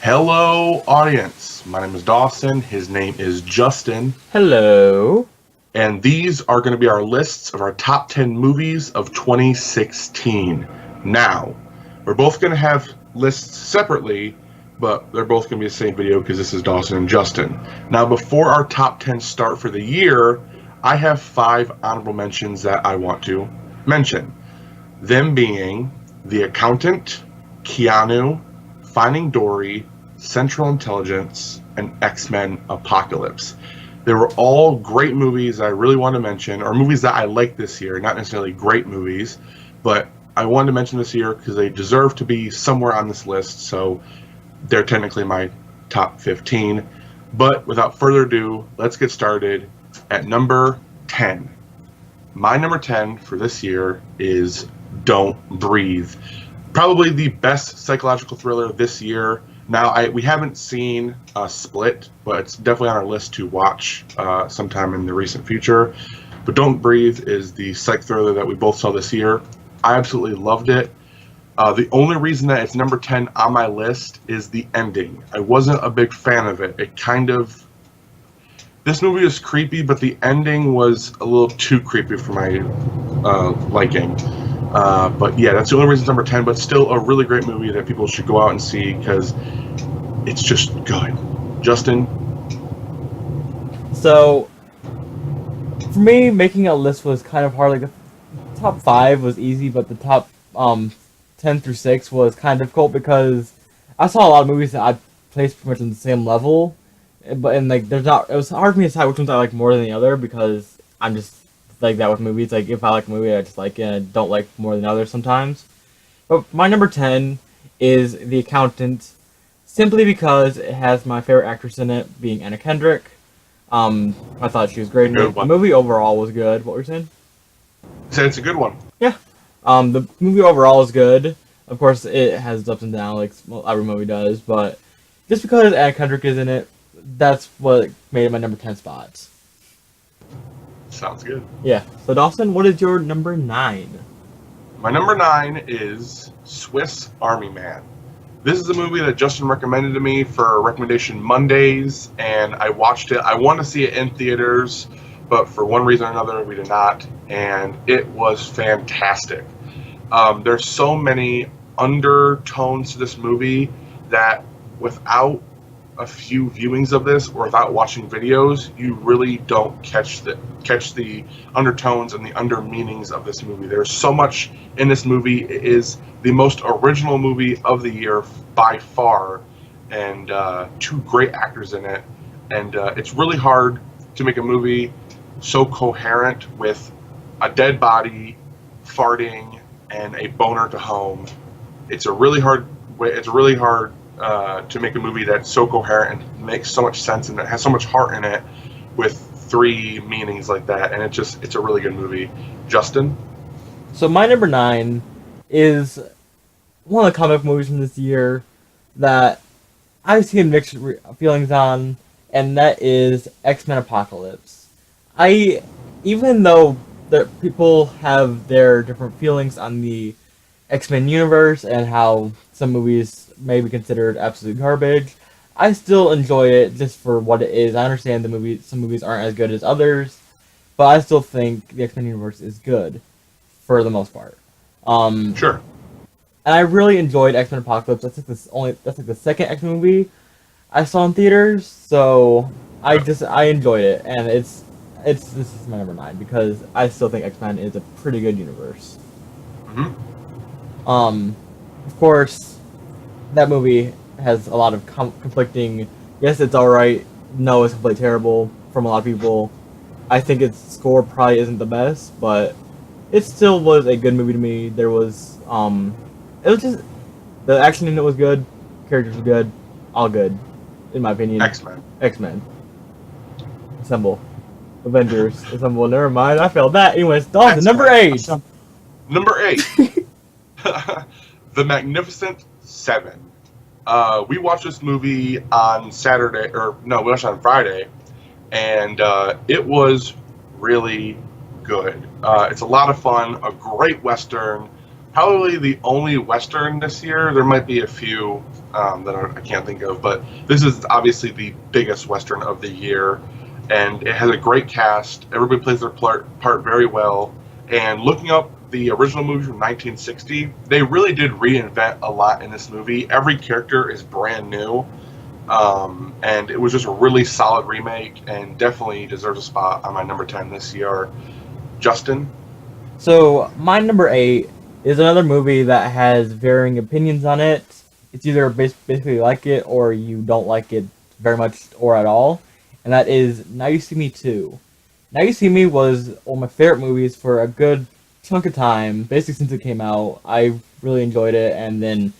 Hello, audience. My name is Dawson. His name is Justin. Hello. And these are going to be our lists of our top 10 movies of 2016. Now, we're both going to have lists separately, but they're both going to be the same video because this is Dawson and Justin. Now, before our top 10 start for the year, I have 5 honorable mentions that I want to mention. Them being The Accountant, Keanu, Finding Dory, Central Intelligence, and X-Men Apocalypse. They were all great movies I really want to mention, or movies that I like this year, not necessarily great movies, but I wanted to mention this year because they deserve to be somewhere on this list, so they're technically my top 15. But without further ado, let's get started at number 10. My number 10 for this year is Don't Breathe. Probably the best psychological thriller this year. Now, we haven't seen Split, but it's definitely on our list to watch sometime in the recent future. But Don't Breathe is the psych thriller that we both saw this year. I absolutely loved it. The only reason that it's number 10 on my list is the ending. I wasn't a big fan of it. This movie was creepy, but the ending was a little too creepy for my liking. But yeah, that's the only reason it's number 10, but still a really great movie that people should go out and see because it's just good. Justin? So, for me, making a list was kind of hard. Like, the top 5 was easy, but the top 10 through 6 was kind of difficult because I saw a lot of movies that I placed pretty much on the same level. But, it was hard for me to decide which ones I like more than the other because I'm just like that with movies. Like, if I like a movie, I just like it, and I don't like more than others sometimes. But my number 10 is The Accountant, simply because it has my favorite actress in it, being Anna Kendrick. I thought she was great in it. The movie overall was good. What were you saying? I said it's a good one. Yeah. The movie overall is good. Of course, it has ups and downs, like every movie does, but just because Anna Kendrick is in it, that's what made it my number 10 spot. Sounds good. Yeah. So, Dawson, what is your number 9? My number 9 is Swiss Army Man. This is a movie that Justin recommended to me for Recommendation Mondays, and I watched it. I wanted to see it in theaters, but for one reason or another, we did not, and it was fantastic. There's so many undertones to this movie that without a few viewings of this or without watching videos, you really don't catch the undertones and the under meanings of this movie. There's so much in this movie. It is the most original movie of the year by far, and 2 great actors in it. And it's really hard to make a movie so coherent with a dead body, farting, and a boner to home. It's a really hard to make a movie that's so coherent and makes so much sense and it has so much heart in it with 3 meanings like that, and it's a really good movie. Justin? So my number 9 is one of the comic movies from this year that I've seen mixed feelings on, and that is X-Men Apocalypse. Even though people have their different feelings on the X-Men universe and how some movies may be considered absolute garbage, I still enjoy it just for what it is. I understand some movies aren't as good as others, but I still think the X-Men universe is good for the most part. Sure. And I really enjoyed X-Men Apocalypse. That's like the second X-Men movie I saw in theaters, so I enjoyed it, and this is my number 9 because I still think X-Men is a pretty good universe. Of course, that movie has a lot of conflicting. Yes, it's alright. No, it's completely terrible from a lot of people. I think its score probably isn't the best, but it still was a good movie to me. It was just the action in it was good, characters were good, all good, in my opinion. X-Men. Assemble. Avengers. Assemble. Never mind, I failed that. Anyways, Dawson, number 8. Number 8. The Magnificent Seven. We watched this movie on Saturday, we watched it on Friday, and it was really good. It's a lot of fun, a great Western, probably the only Western this year. There might be a few I can't think of, but this is obviously the biggest Western of the year, and it has a great cast. Everybody plays their part very well. And looking up the original movie from 1960, they really did reinvent a lot in this movie. Every character is brand new, and it was just a really solid remake, and definitely deserves a spot on my number 10 this year. Justin? So my number 8 is another movie that has varying opinions on it. It's either basically like it or you don't like it very much or at all, and that is Now You See Me 2. Now You See Me was one of my favorite movies for a good chunk of time, basically since it came out. I really enjoyed it, and then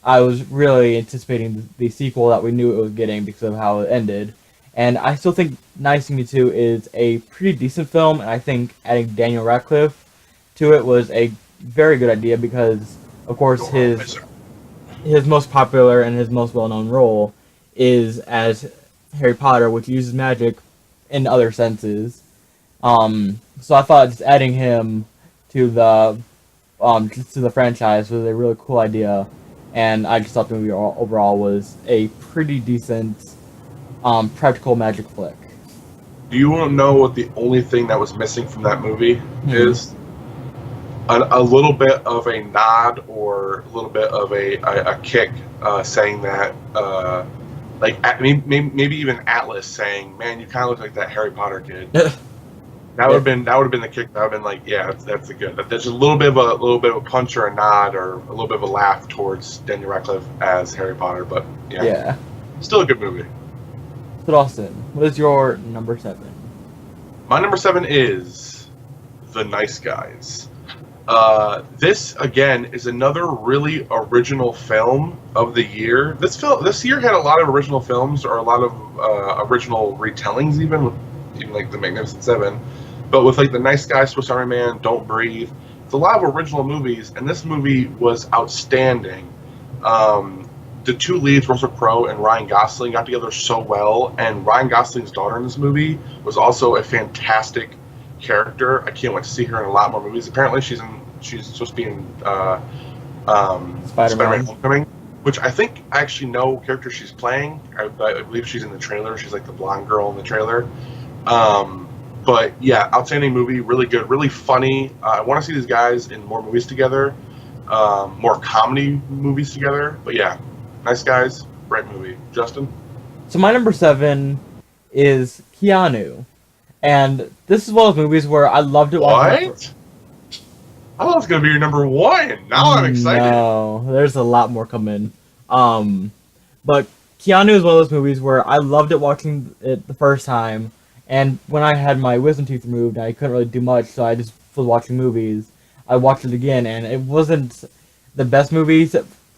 I was really anticipating the sequel that we knew it was getting because of how it ended. And I still think Now You See Me 2 is a pretty decent film, and I think adding Daniel Radcliffe to it was a very good idea because, of course, his most popular and his most well-known role is as Harry Potter, which uses magic in other senses. So I thought just adding him to the franchise was a really cool idea, and I just thought the movie overall was a pretty decent practical magic flick. Do you want to know what the only thing that was missing from that movie is? A little bit of a nod or a little bit of a kick saying that, maybe even Atlas saying, "Man, you kind of look like that Harry Potter kid." That would have been the kick. That would have been like, yeah, that's a good. There's a little bit of a punch or a nod or a little bit of a laugh towards Daniel Radcliffe as Harry Potter, but yeah, still a good movie. So Dawson, what is your number 7? My number 7 is The Nice Guys. This again is another really original film of the year. This year had a lot of original films or a lot of original retellings, even like The Magnificent Seven, but with like The Nice Guys, Swiss Army Man, Don't Breathe. It's a lot of original movies, and this movie was outstanding. The two leads, Russell Crowe and Ryan Gosling, got together so well, and Ryan Gosling's daughter in this movie was also a fantastic character. I can't wait to see her in a lot more movies. Apparently, she's supposed to be in Spider-Man Homecoming, which I think I actually know character she's playing. I believe she's in the trailer. She's like the blonde girl in the trailer. But yeah, outstanding movie, really good, really funny. I want to see these guys in more movies together, more comedy movies together. But yeah, Nice Guys, great movie. Justin? So my number 7 is Keanu. And this is one of those movies where I loved it. What? I thought it was going to be your number 1. Now I'm excited. No, there's a lot more coming. But Keanu is one of those movies where I loved it watching it the first time. And when I had my wisdom teeth removed, I couldn't really do much, so I just was watching movies. I watched it again, and it wasn't the best movies.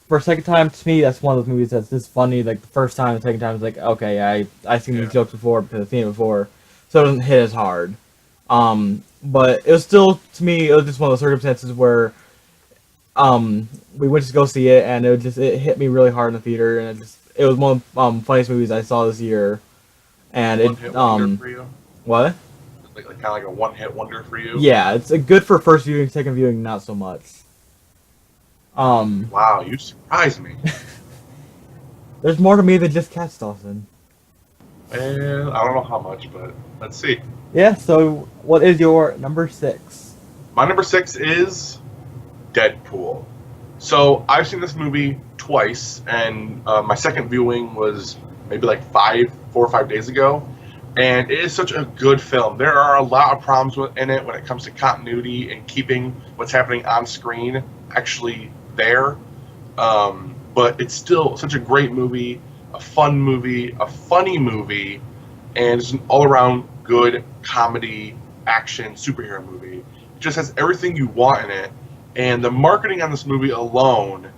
For a second time, to me, that's one of those movies that's just funny. Like, the first time, the second time, it's like, okay, I've seen these jokes before because I've seen it before. So it doesn't hit as hard. But it was still, to me, it was just one of those circumstances where we went to go see it, and it hit me really hard in the theater, and it was one of the funniest movies I saw this year. And one-hit wonder for you? What? Like kind of like a one-hit wonder for you? Yeah, it's a good for first viewing, second viewing, not so much. Wow, you surprised me. There's more to me than just cats, Dawson. Well, I don't know how much, but let's see. Yeah, so what is your number 6? My number 6 is Deadpool. So I've seen this movie twice, and my second viewing was maybe like 4 or 5 days ago, and it is such a good film. There are a lot of problems in it when it comes to continuity and keeping what's happening on screen actually there, but it's still such a great movie, a fun movie, a funny movie, and it's an all-around good comedy, action, superhero movie. It just has everything you want in it, and the marketing on this movie alone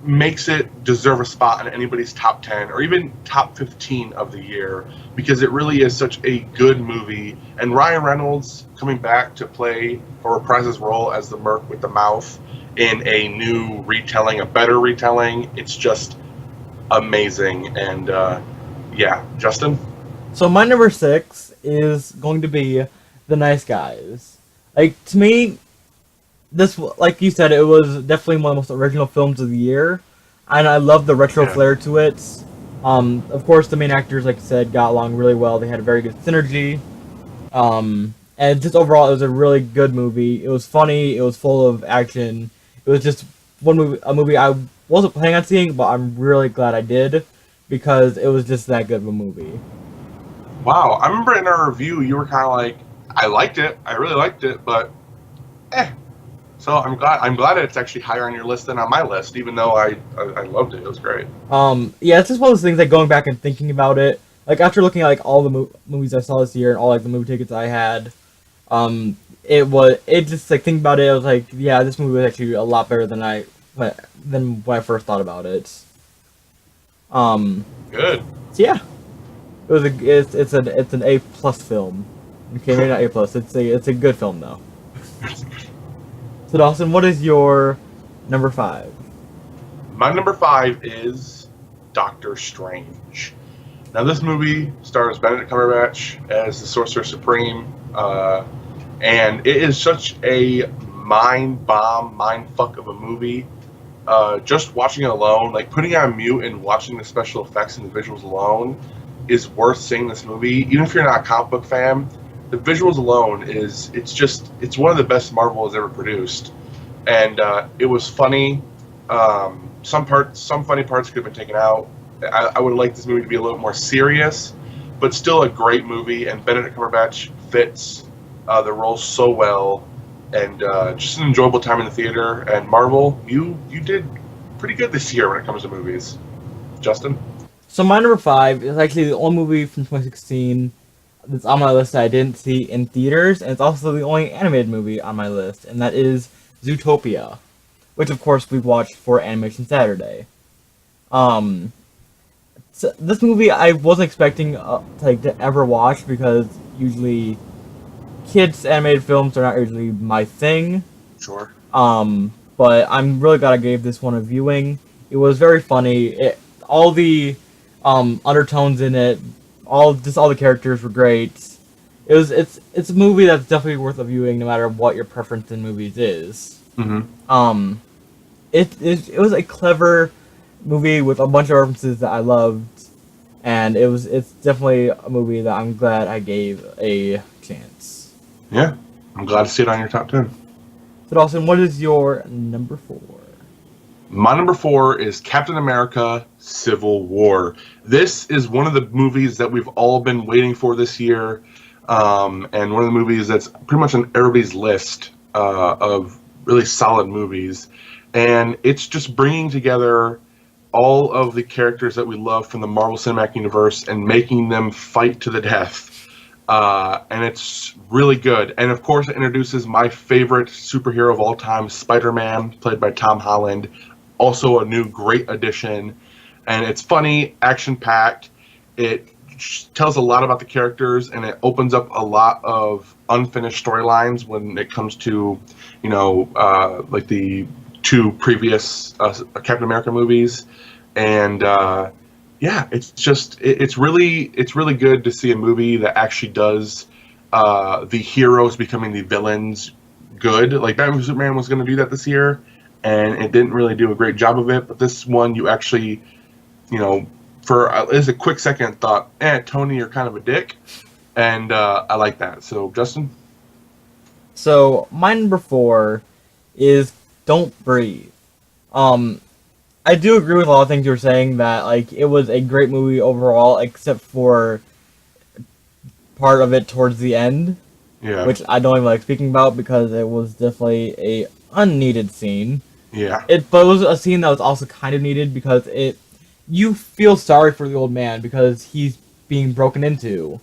makes it deserve a spot in anybody's top 10 or even top 15 of the year, because it really is such a good movie. And Ryan Reynolds coming back to play or reprise his role as the Merc with the mouth in a new retelling, a better retelling, it's just amazing. And yeah, Justin? So my number 6 is going to be The Nice Guys. Like to me, this like you said, it was definitely one of the most original films of the year, and I love the retro Yeah. flair to it. Of course, the main actors, like I said, got along really well. They had a very good synergy. And just overall, it was a really good movie. It was funny. It was full of action. It was just a movie I wasn't planning on seeing, but I'm really glad I did because it was just that good of a movie. Wow, I remember in our review you were kind of like, I liked it, I really liked it, but eh. So I'm glad it's actually higher on your list than on my list, even though I loved it. It was great. Yeah, it's just one of those things like going back and thinking about it. Like after looking at like all the movies I saw this year and all like the movie tickets I had, it just like thinking about it. I was like, yeah, this movie was actually a lot better than when I first thought about it. Um, Good. so yeah, it's an A plus film. Okay, maybe not A plus. It's a good film though. So Dawson, what is your number five? My number five is Doctor Strange. Now, this movie stars Benedict Cumberbatch as the Sorcerer Supreme, and it is such a mind bomb, mind fuck of a movie. Just watching it alone, like putting it on mute and watching the special effects and the visuals alone, is worth seeing this movie. Even if you're not a comic book fan, the visuals alone it's one of the best Marvel has ever produced, and it was funny. Some funny parts could have been taken out. I would like this movie to be a little more serious, but still a great movie. And Benedict Cumberbatch fits the role so well, and just an enjoyable time in the theater. And Marvel, you did pretty good this year when it comes to movies. Justin? So my number five is actually the only movie from 2016 that's on my list that I didn't see in theaters, and it's also the only animated movie on my list, and that is Zootopia, which of course we watched for Animation Saturday. Um, so this movie I wasn't expecting to ever watch because usually kids animated films are not usually my thing. Sure. But I'm really glad I gave this one a viewing. It was very funny. All the undertones in it, all the characters were great. It's a movie that's definitely worth a viewing no matter what your preference in movies is. Mm-hmm. It was a clever movie with a bunch of references that I loved, and it's definitely a movie that I'm glad I gave a chance. Yeah, I'm glad to see it on your top 10. So Dawson, what is your number four? My number four is Captain America: Civil War. This is one of the movies that we've all been waiting for this year, and one of the movies that's pretty much on everybody's list of really solid movies. And it's just bringing together all of the characters that we love from the Marvel Cinematic Universe and making them fight to the death. And it's really good. And of course, it introduces my favorite superhero of all time, Spider-Man, played by Tom Holland. Also a new great addition. And it's funny, action-packed. It tells a lot about the characters, and it opens up a lot of unfinished storylines when it comes to, like the two previous Captain America movies. And yeah, it's really good to see a movie that actually does the heroes becoming the villains good. Like Batman v Superman was going to do that this year, and it didn't really do a great job of it. But this one, you actually, for as a quick second thought, Tony, you're kind of a dick, and I like that. So Justin? So my number four is Don't Breathe. I do agree with a lot of things you were saying that like it was a great movie overall, except for part of it towards the end, Yeah. which I don't even like speaking about because it was definitely a unneeded scene. Yeah. But it was a scene that was also kind of needed because you feel sorry for the old man because he's being broken into,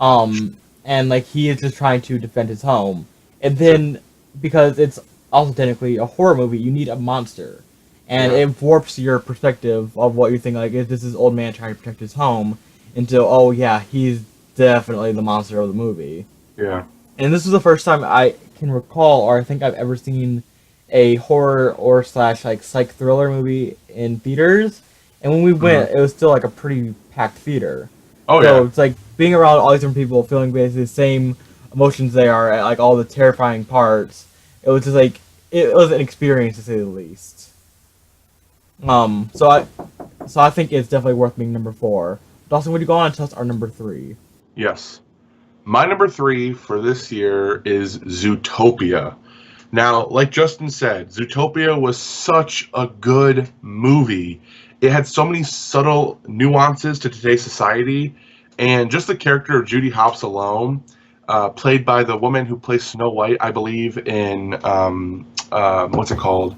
and like he is just trying to defend his home, and then because it's also technically a horror movie, you need a monster. And it warps your perspective of what you think, like, is this old man trying to protect his home, into, oh yeah, he's definitely the monster of the movie. Yeah. And this is the first time I can recall, or I think I've ever seen a horror or slash, like, psych thriller movie in theaters. And when we went, it was still, like, a pretty packed theater. Oh, so yeah. it's like being around all these different people, feeling basically the same emotions they are, like all the terrifying parts. It was just like it was an experience to say the least. So I think it's definitely worth being number 4. Dawson, would you go on and tell us our number 3? Yes. My number 3 for this year is Zootopia. Now, like Justin said, Zootopia was such a good movie. It had so many subtle nuances to today's society, and just the character of Judy Hopps alone, played by the woman who plays Snow White, I believe, in what's it called?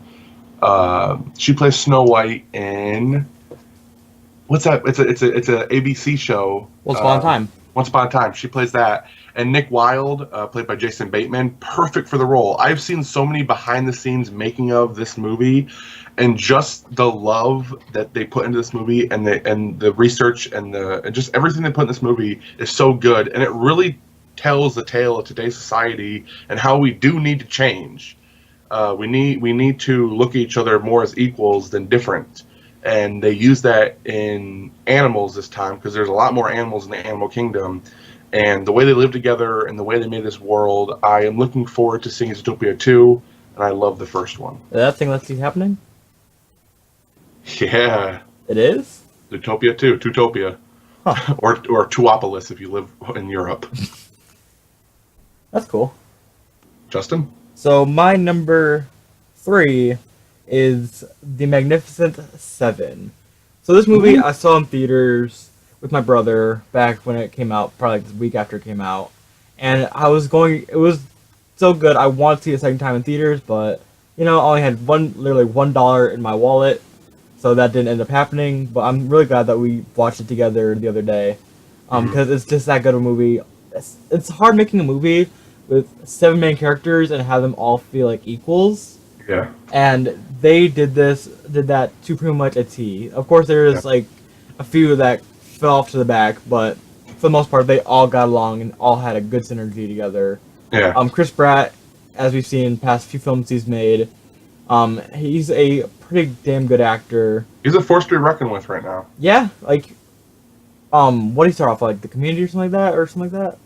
She plays Snow White in what's that? It's a ABC show. Once Upon a Time. Once Upon a Time. She plays that. And Nick Wilde, played by Jason Bateman, perfect for the role. I've seen so many behind-the-scenes making of this movie, and just the love that they put into this movie, and the research and just everything they put in this movie is so good, and it really tells the tale of today's society and how we do need to change. We need to look at each other more as equals than different. And they use that in animals this time because there's a lot more animals in the animal kingdom. And the way they live together and the way they made this world, I am looking forward to seeing Zootopia 2, and I love the first one. That thing that's happening? Yeah. It is? Zootopia 2, Tutopia. Huh. or Tuopolis if you live in Europe. That's cool. Justin? So my number 3 is The Magnificent Seven. So this movie I saw in theaters with my brother back when it came out, probably like the week after it came out. And it was so good, I wanted to see it a second time in theaters, but, I only had literally $1 in my wallet, so that didn't end up happening, but I'm really glad that we watched it together the other day, because it's just that good of a movie. It's hard making a movie with 7 main characters and have them all feel like equals. Yeah. And they did that to pretty much a T. Of course, there's like a few that fell off to the back, but for the most part, they all got along and all had a good synergy together. Yeah. Chris Pratt, as we've seen in past few films he's made, he's a pretty damn good actor. He's a force to be reckoned with right now. Yeah, like, what did he start off like, The Community or something like that?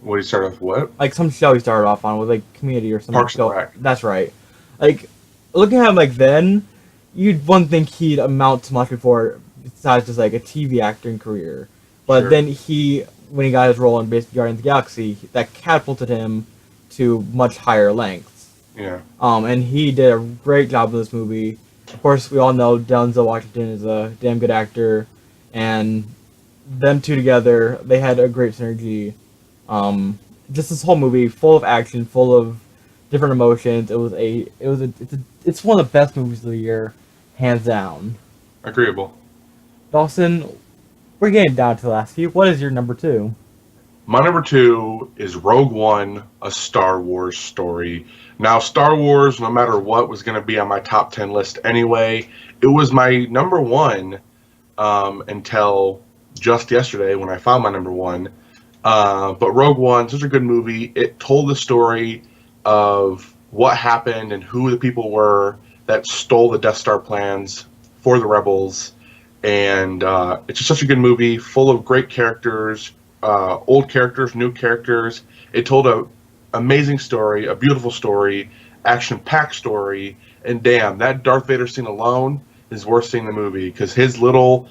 What did he start off with? What? Like some show he started off on with like Community or something. Parks and Rec. That's right. Like, looking at him like then, wouldn't think he'd amount to much before besides just like a TV acting career. But then when he got his role in basically Guardians of the Galaxy, that catapulted him to much higher lengths. Yeah. And he did a great job with this movie. Of course, we all know Denzel Washington is a damn good actor, and them two together, they had a great synergy. Just this whole movie, full of action, full of different emotions. It's one of the best movies of the year, hands down. Agreeable. Dawson, we're getting down to the last few. What is your number 2? My number 2 is Rogue One, a Star Wars story. Now, Star Wars, no matter what, was going to be on my top 10 list anyway. It was my number 1 until just yesterday when I found my number 1. But Rogue One, such a good movie. It told the story of what happened and who the people were that stole the Death Star plans for the rebels. And it's just such a good movie, full of great characters, old characters, new characters. It told an amazing story, a beautiful story, action-packed story. And damn, that Darth Vader scene alone is worth seeing the movie because his little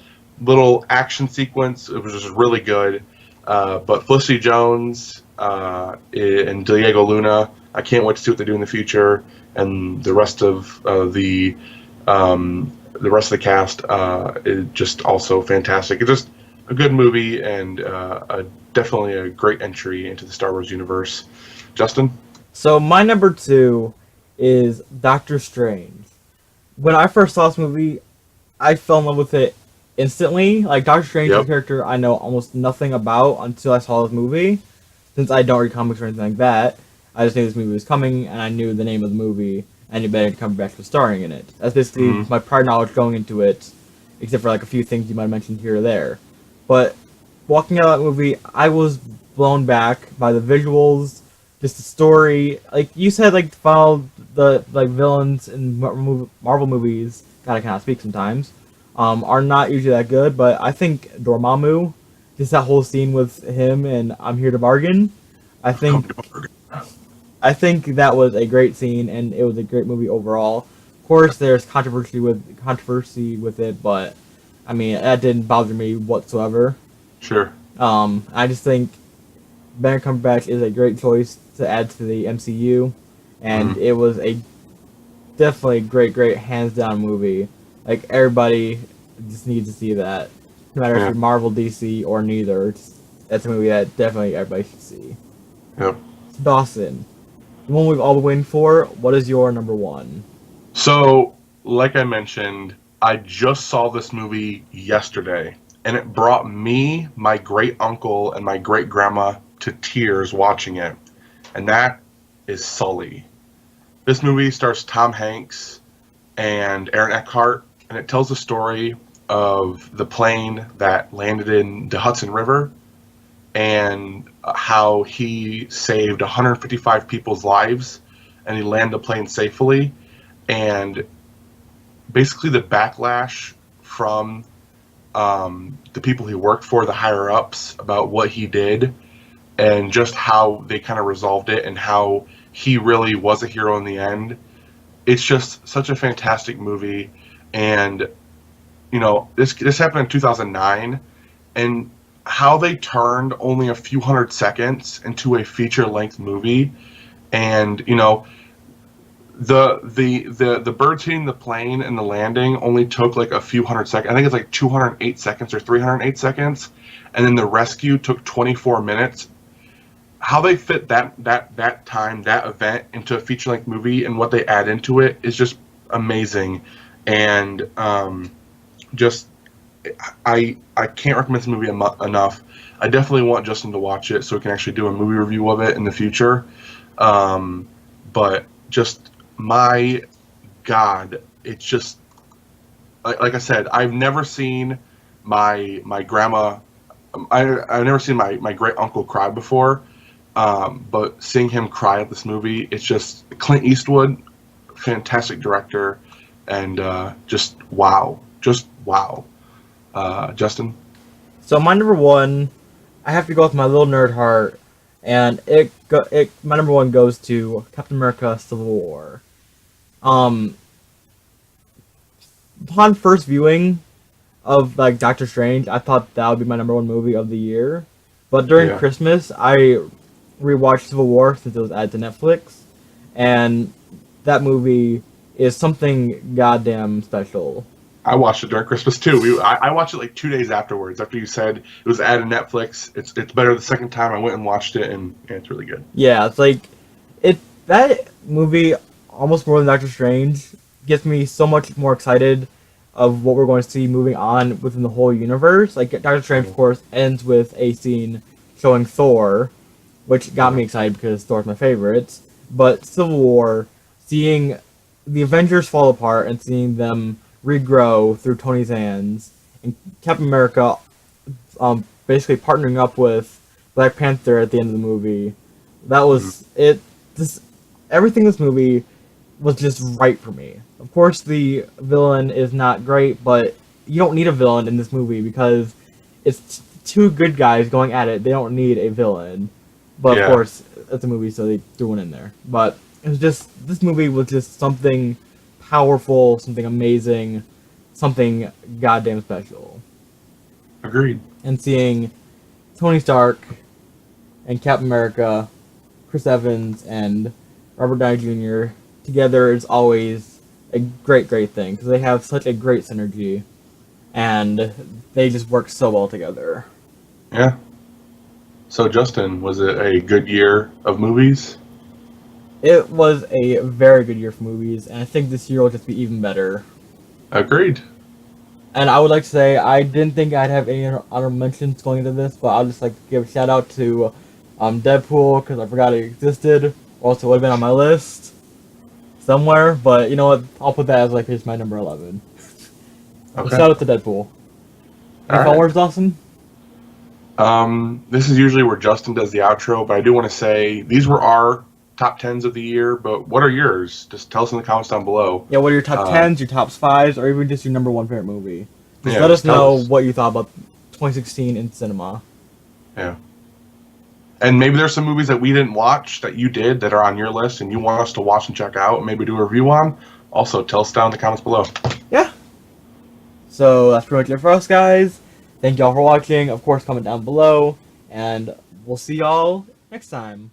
action sequence, it was just really good. But Felicity Jones and Diego Luna, I can't wait to see what they do in the future, and the rest of the rest of the cast is just also fantastic. It's just a good movie and definitely a great entry into the Star Wars universe. Justin? So my number 2 is Doctor Strange. When I first saw this movie, I fell in love with it instantly. Like, Doctor Strange is a character I know almost nothing about until I saw this movie. Since I don't read comics or anything like that, I just knew this movie was coming, and I knew the name of the movie, and Benedict Cumberbatch was starring in it. That's basically my prior knowledge going into it, except for like a few things you might have mentioned here or there. But walking out of that movie, I was blown back by the visuals, just the story. Like you said, like follow the villains in Marvel movies. God, I cannot speak sometimes. Are not usually that good, but I think Dormammu, just that whole scene with him and I'm Here to Bargain, I think I think that was a great scene, and it was a great movie overall. Of course, there's controversy with it, but I mean that didn't bother me whatsoever. Sure. I just think Benedict Cumberbatch is a great choice to add to the MCU, and Mhm. it was a definitely great, hands down movie. Like everybody just needs to see that, no matter if Yeah. you're Marvel, DC, or neither. That's a movie that definitely everybody should see. Yep. Dawson, the one we've all been waiting for. What is your number one? So, like I mentioned, I just saw this movie yesterday, and it brought me, my great uncle, and my great grandma to tears watching it. And that is Sully. This movie stars Tom Hanks and Aaron Eckhart, and it tells the story of the plane that landed in the Hudson River and how he saved 155 people's lives and he landed the plane safely. And basically, the backlash from the people he worked for, the higher ups, about what he did and just how they kind of resolved it and how he really was a hero in the end. It's just such a fantastic movie. And this happened in 2009, and how they turned only a few hundred seconds into a feature length movie. And the birds hitting the plane and the landing only took like a few hundred seconds. I think it's like 208 seconds or 308 seconds, and then the rescue took 24 minutes. How they fit that time, that event, into a feature length movie and what they add into it is just amazing. And just I can't recommend this movie enough. I definitely want Justin to watch it so we can actually do a movie review of it in the future. But just, my God, it's just like I said, I've never seen my grandma. I've never seen my great uncle cry before. But seeing him cry at this movie, it's just Clint Eastwood, fantastic director, and just wow. Justin. So my number one, I have to go with my little nerd heart, and my number one goes to Captain America: Civil War. Um, Upon first viewing of like Doctor Strange, I thought that would be my number one movie of the year. But during Yeah. Christmas, I rewatched Civil War since it was added to Netflix, and that movie is something goddamn special. I watched it during Christmas too. I watched it like 2 days afterwards. After you said it was added to Netflix, it's better the second time I went and watched it, and it's really good. Yeah, it's like that movie almost more than Doctor Strange gets me so much more excited of what we're going to see moving on within the whole universe. Like Doctor Strange, of course, ends with a scene showing Thor, which got me excited because Thor's my favorite. But Civil War, seeing the Avengers fall apart and seeing them regrow through Tony's hands, and Captain America basically partnering up with Black Panther at the end of the movie. That was it. Everything in this movie was just right for me. Of course, the villain is not great, but you don't need a villain in this movie because it's two good guys going at it. They don't need a villain. But Yeah. of course, it's a movie, so they threw one in there. But it was just, this movie was just something powerful, something amazing, something goddamn special. Agreed. And seeing Tony Stark and Captain America, Chris Evans and Robert Downey Jr. together is always a great thing because they have such a great synergy and they just work so well together. Yeah. So Justin, was it a good year of movies? It was a very good year for movies, and I think this year will just be even better. Agreed. And I would like to say, I didn't think I'd have any honorable mentions going into this, but I'd just like to give a shout out to Deadpool, because I forgot it existed. Also, would have been on my list somewhere, but you know what? I'll put that as like here's my number 11. Okay. Shout out to Deadpool. Any All final right. words, Dawson? This is usually where Justin does the outro, but I do want to say these were our top 10s of the year, but what are yours? Just tell us in the comments down below. Yeah, what are your top 10s, your top 5s, or even just your number one favorite movie? Just Yeah, let us just tell know us. what you thought about 2016 in cinema. Yeah. And maybe there's some movies that we didn't watch that you did that are on your list and you want us to watch and check out and maybe do a review on. Also, tell us down in the comments below. Yeah. So that's pretty much it for us, guys. Thank y'all for watching. Of course, comment down below. And we'll see y'all next time.